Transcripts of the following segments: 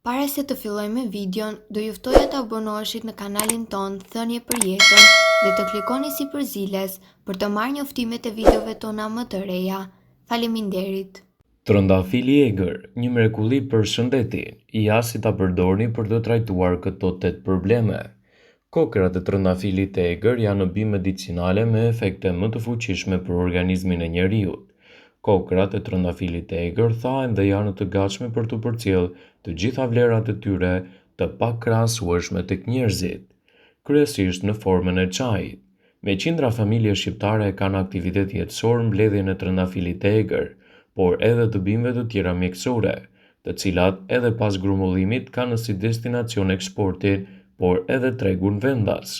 Para se të fillojmë me videon, do ju ftoja të abonoheshit në kanalin ton Thënie për Jetën dhe të klikoni si përziles për të marrë njoftimet e videove tona më të reja. Faleminderit. Trëndafili i egër, një mrekulli për shëndetin, ja si ta përdorni për të trajtuar këto 8 probleme. Kokrat e trëndafilit e egër janë në medicinale me efekte më të fuqishme për organizmin e njeriut. Kokrat e trëndafilit e egër thahen dhe janë të gatshme për të përcjellë të gjitha vlerat e tyre të pakrahasueshme tek njerëzit, kryesisht në formën e çajit. Me qindra familje shqiptare kanë aktivitet jetësor mbledhjen e trëndafilit të egër, por edhe të bimëve të tjera mjekësore, të cilat edhe pas grumbullimit kanë si destinacion eksportin, por edhe tregun vendas.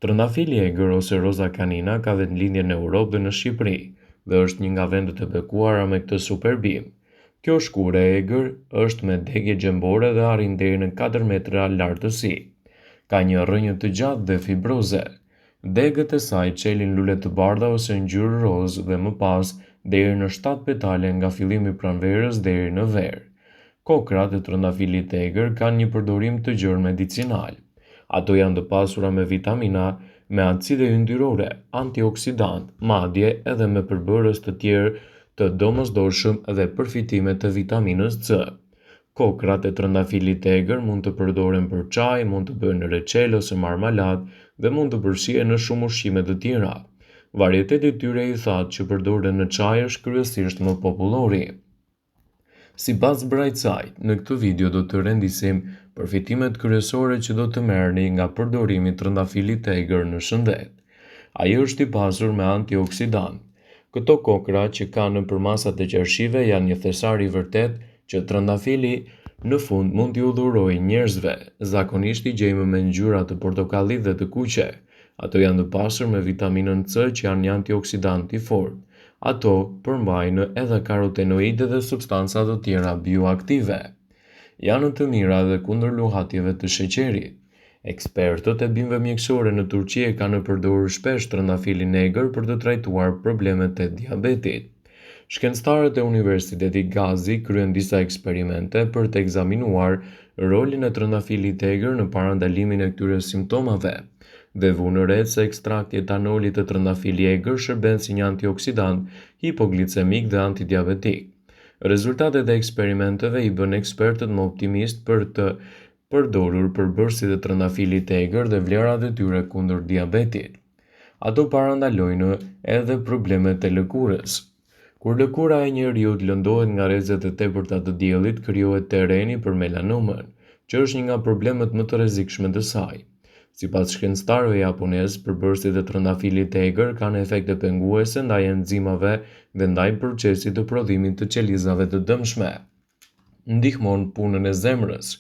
Trëndafili i egër ose roza canina ka vendlindje në Europë dhe në Shqipëri dhe është një nga vendet e bekuara me këtë superbim. Kjo shkure e egër është me degje gjembore dhe arrin deri në 4 metra lartësi. Ka një rrënjë të gjatë dhe fibroze. Degët e saj çelin lule të bardha ose ngjyrë rozë dhe më pas deri në 7 petale nga fillimi pranverës deri në verë. Kokrat e trëndafilit të egër kanë një përdorim të gjerë medicinal. Ato janë të pasura me vitamina, me acide yndyrore, antioksidant, madje edhe me përbërës të tjerë të domosdoshëm dhe përfitime të vitaminës C. Kokrat e trëndafilit të egër mund të përdoren për çaj, mund të bëhen në reçelë ose marmaladë dhe mund të përfshihen në shumë ushqime të tjera. Varieteti i tyre i thatë që përdoren në çaj është kryesisht më popullori. Sipas Brightside, në këtë video do të rendisim përfitimet kryesore që do të merrni nga përdorimi i trëndafilit të egër në shëndet. Ai është i pasur me antioksidant. Këto kokra që kanë nëpër masat e qershive janë një thesar i vërtet që trëndafili në fund mund t'i udhërojë njerëzve. Zakonisht i gjejmë me ngjyra të portokallit dhe të kuqe. Ato janë të pasur me vitaminën C që janë një antioksidant i fortë. Ato përmbajnë edhe karotenoide dhe substanca të tjera bioaktive. Janë të mira edhe kundër luhatjeve të sheqerit. Ekspertët e bimëve mjekësore në Turqi e kanë përdorur shpesh trëndafilin e egër për të trajtuar problemet e diabetit. Shkencëtarët e Universitetit Gazi kryen disa eksperimente për të ekzaminuar rolin e trëndafilit të egër në parandalimin e këtyre simptomave. Dhe vunë re se ekstrakti i etanolit të trëndafilit e egër shërben si një antioksidant, hipoglicemik dhe antidiabetik. Rezultatet e eksperimenteve i bën ekspertët më optimist për të përdorur përbërësit e trëndafilit të egër dhe vlerat e tyre kundër diabetit. Ato parandalojnë edhe problemet e lëkurës. Kur lëkura e njeriut lëndohet nga rrezet e tepërta të diellit, krijohet terreni për melanomën, që është një nga problemet më të rrezikshme të saj. Sipas shkencëtarëve japonez, përbërësit e trëndafilit të egër kanë efekte penguese ndaj enzimave dhe ndaj procesit të prodhimit të qelizave të dëmshme. Ndihmon punën e zemrës.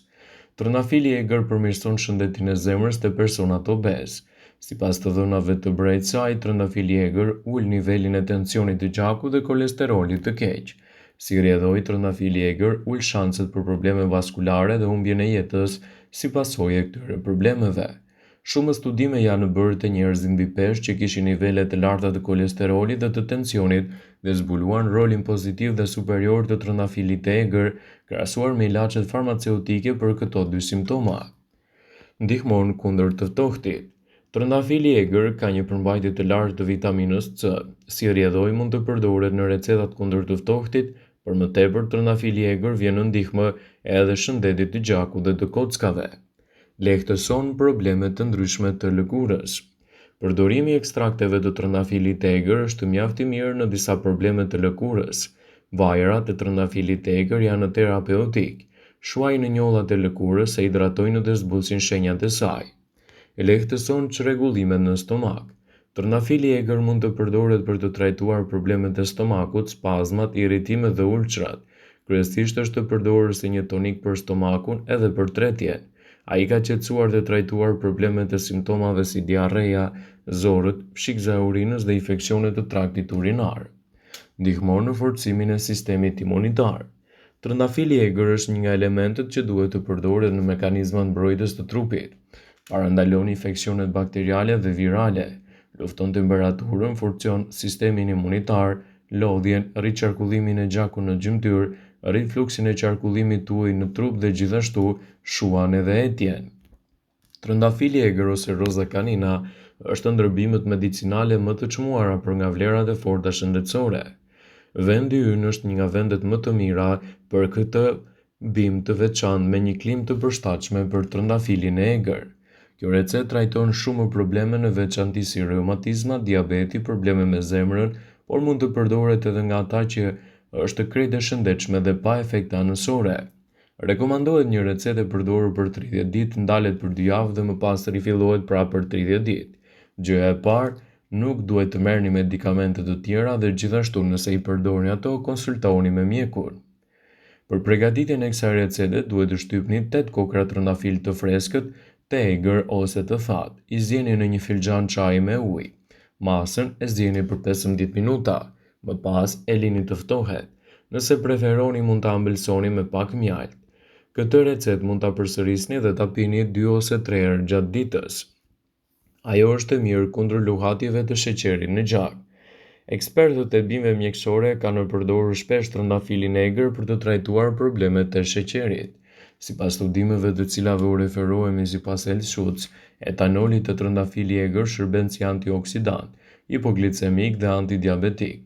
Trëndafili i egër përmirëson shëndetin e zemrës te personat obez. Sipas të dhënave të Brightside, trëndafili i egër ul nivelin e tensionit të gjakut dhe kolesterolit të keq. Si rrjedhoi, trëndafili i egër ul shanset për probleme vaskulare dhe humbjen e jetës si pasojë e këtyre problemeve. Shumë studime janë bërë te njerëzit mbi peshë që kishin nivele të larta të kolesterolit dhe të tensionit dhe zbuluan rolin pozitiv dhe superior të trëndafilit të egër krahasuar me ilaçet farmaceutike për këto dy simptoma. Ndihmon kundër të ftohtit. Trëndafili i egër ka një përmbajtje të lartë të vitaminës C. Si rrjedhoi mund të përdoret në recetat kundër të ftohtit, por më tepër trëndafili i egër vjen në ndihmë edhe shëndetit të gjakut dhe të kockave. Lehtëson probleme të ndryshme të lëkurës. Përdorimi i ekstrakteve të trëndafilit të egër është mjaft i mirë në disa probleme të lëkurës. Vajrat e trëndafilit të egër janë terapeutik. Shuajnë njollat e lëkurës e hidratojnë dhe zbulsin shenjat e saj. Lehtëson çrregullimet në stomak. Trëndafili i egër mund të përdoret për të trajtuar problemet e stomakut, spazmat, irritimet dhe ulçrat. Kryesisht është të përdorur si një tonik për stomakun edhe për tretjen. Ai ka qetësuar dhe trajtuar problemet e simptomave si diarreja, zorët, pshikza e urinës dhe infeksionet të traktit urinar. Ndihmon në forcimin e sistemit imunitar. Trëndafili i egër është një nga elementet që duhet të përdoret në mekanizmat mbrojtës të trupit. Parandalon infeksionet bakteriale dhe virale, lufton temperaturën, forcon sistemin imunitar, lodhjen, rrit qarkullimin e gjakut në gjymtyr rrit fluksin e qarkullimit tuaj në trup dhe gjithashtu shuan edhe etjen. Trëndafili egër ose roza canina është ndër bimët medicinale më të çmuara për nga vlerat e forta shëndetësore. Vendi ynë është një nga vendet më të mira për këtë bimë të veçantë me një klimë të përshtatshme për trëndafilin e egër. Kjo recetë trajton shumë probleme në veçanti si reumatizma, diabeti, probleme me zemrën, por mund të përdoret edhe nga ata që është krejt e shëndetshme dhe pa efekte anësore. Rekomandohet një recetë e përdorur për 30 ditë, ndalet për 2 javë dhe më pas rifillohet prapë për 30 ditë. Gjëja e parë, nuk duhet të merrni medikamente të tjera dhe gjithashtu nëse i përdorni ato, konsultoni me mjekun. Për përgatitjen e kësaj recete duhet të shtypni 8 kokra trëndafil të freskët, të egër ose të thatë. I zjeni në një filxhan çaji me ujë. Masën e zjeni për 15 minuta, më pas e lini të ftohet. Nëse preferoni mund ta ambëlsoni me pak mjaltë. Këtë recetë mund ta përsërisni dhe ta pini 2 ose 3 herë gjatë ditës. Ajo është e mirë kundër luhatjeve të sheqerit në gjak. Ekspertët e bimëve mjekësore kanë përdorur shpesh trëndafilin e egër për të trajtuar problemet e sheqerit. Sipas studimeve të cilave u referohemi sipas Health Schutz, etanoli të trëndafili i egër shërben si antioksidant, hipoglicemik dhe antidiabetik.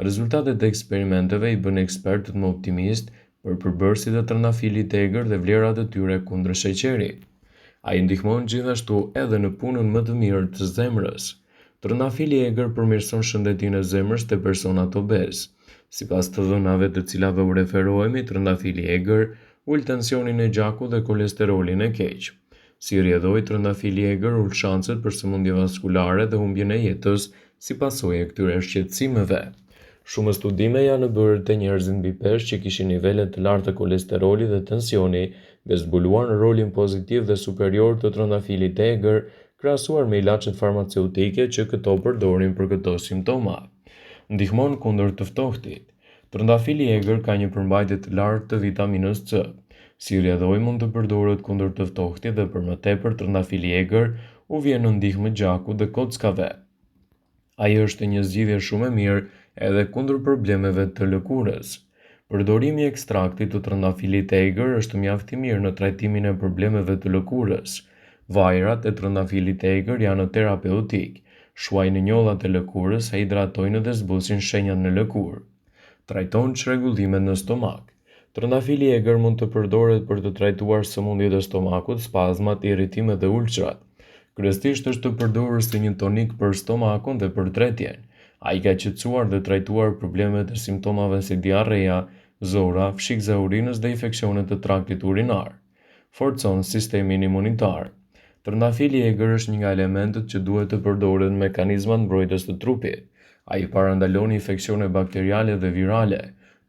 Rezultatet e eksperimenteve i bën ekspertët më optimist për përbërësit e trëndafilit të egër dhe vlerat e tyre kundër sheqerit. Ai ndihmon gjithashtu edhe në punën më të mirë të zemrës. Trëndafili i egër përmirëson shëndetinë e zemrës te personat obez. Sipas të dhënave të cilave u referohemi, trëndafili i egër ul tensionin e gjakut dhe kolesterolin e keq. Si rrjedhoi trëndafili i egër ul shanset për sëmundje vaskulare dhe humbjen e jetës si pasojë e këtyre shqetësimeve. Shumë studime janë bërë te njerëzit mbi peshë që kishin nivele të larta të kolesterolit dhe tensioni dhe zbuluan rolin pozitiv dhe superior të trëndafilit të egër krahasuar me ilaçet farmaceutike që këto përdorin për këto simptoma. Ndihmon kundër të ftohtit. Trëndafili i egër ka një përmbajtje të lartë të vitaminës C. Si rrjedhoi mund të përdoret kundër të ftohtit dhe për më tepër trëndafili i egër u vjen në ndihmë gjakut dhe kockave. Ai është një zgjidhje shumë e mirë edhe kundër problemeve të lëkurës. Përdorimi i ekstraktit të trëndafilit të egër është mjaft i mirë në trajtimin e problemeve të lëkurës. Vajrat e trëndafilit të egër janë terapeutik. Shuajnë njollat e lëkurës e hidratojnë dhe zbusin shenjat në lëkurë. Trajton çrregullimet në stomak. Trëndafili i egër mund të përdoret për të trajtuar sëmundjet e stomakut, spazmat, irritimet dhe ulçrat. Kryesisht është të përdorur si një tonik për stomakun dhe për tretjen. Ai ka qetësuar dhe trajtuar problemet e simptomave si diarrea, zora, fshikza e urinës dhe infeksionet të traktit urinar. Forcon sistemin imunitar. Trëndafili i egër është një nga elementët që duhet të përdoret në mekanizmat mbrojtës të trupit. Ai parandalon infeksione bakteriale dhe virale,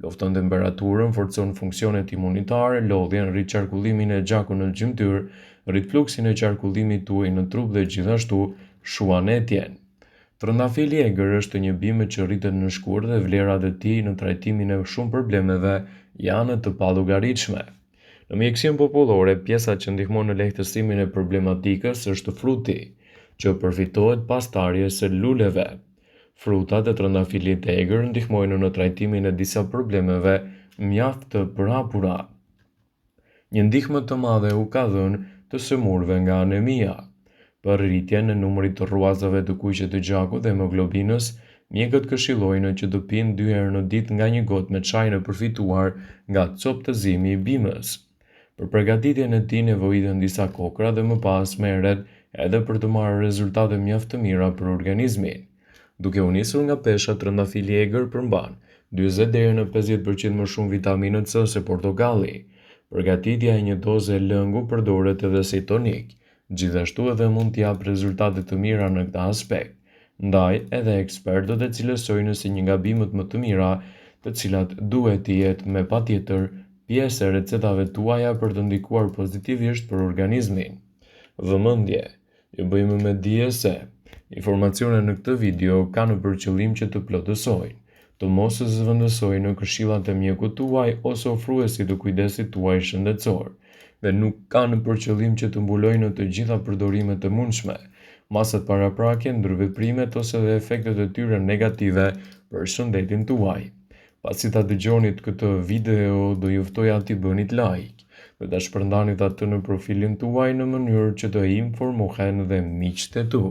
lofton temperaturën, forcon funksionet imunitare, lodhjen, rrit qarkullimin e gjakut në gjymtyr, rrit fluksin e qarkullimit tuaj në trup dhe gjithashtu shuan etjen. Trëndafili i egër është një bimë që rritet në shkurt dhe vlerat e tij në trajtimin e shumë problemeve janë të pallogaritshme. Në mjekësinë popullore, pjesa që ndihmon në lehtësimin e problematikës është fruti, që përfitohet pas tarjes së luleve. Frutat e trëndafilit të egër ndihmojnë në trajtimin e disa problemeve mjaft të përhapura. Një ndihmë të madhe u ka dhënë të sëmurëve nga anemia. Për rritjen e numrit të rruazave të kuqe të gjakut dhe hemoglobinës, mjekët këshillojnë që të pinë 2 herë në ditë nga një gotë me çaj në përfituar nga coptëzimi i bimës. Për përgatitjen e tij nevojiten disa kokra dhe më pas merret edhe për të marrë rezultate mjaft të mira për organizmin. Duke u nisur nga pesha, trëndafili i egër përmban 40 deri në 50% më shumë vitaminë C se portokalli. Përgatitja e një doze lëngu përdoret edhe si tonik. Gjithashtu edhe mund të japë rezultate të mira në këtë aspekt. Ndaj, edhe ekspertët e cilësojnë si një nga bimët më të mira, të cilat duhet të jetë me patjetër pjesë e recetave tuaja për të ndikuar pozitivisht për organizmin. Vëmendje, ju bëjmë me dije se informacionet në këtë video kanë për qëllim që të plotësojnë, të mos e zëvendësojnë në këshillat e mjekut tuaj ose ofruesit të kujdesit tuaj shëndetësor, dhe nuk kanë për qëllim që të mbulojnë të gjitha përdorimet e mundshme, masat paraprake, ndërveprimet ose dhe efektet e tyre negative për shëndetin tuaj. Pasi ta dëgjonit këtë video, do ju ftoja t'i bënit like dhe ta shpërndanit atë në profilin tuaj në mënyrë që të informohen dhe miqtë e tu.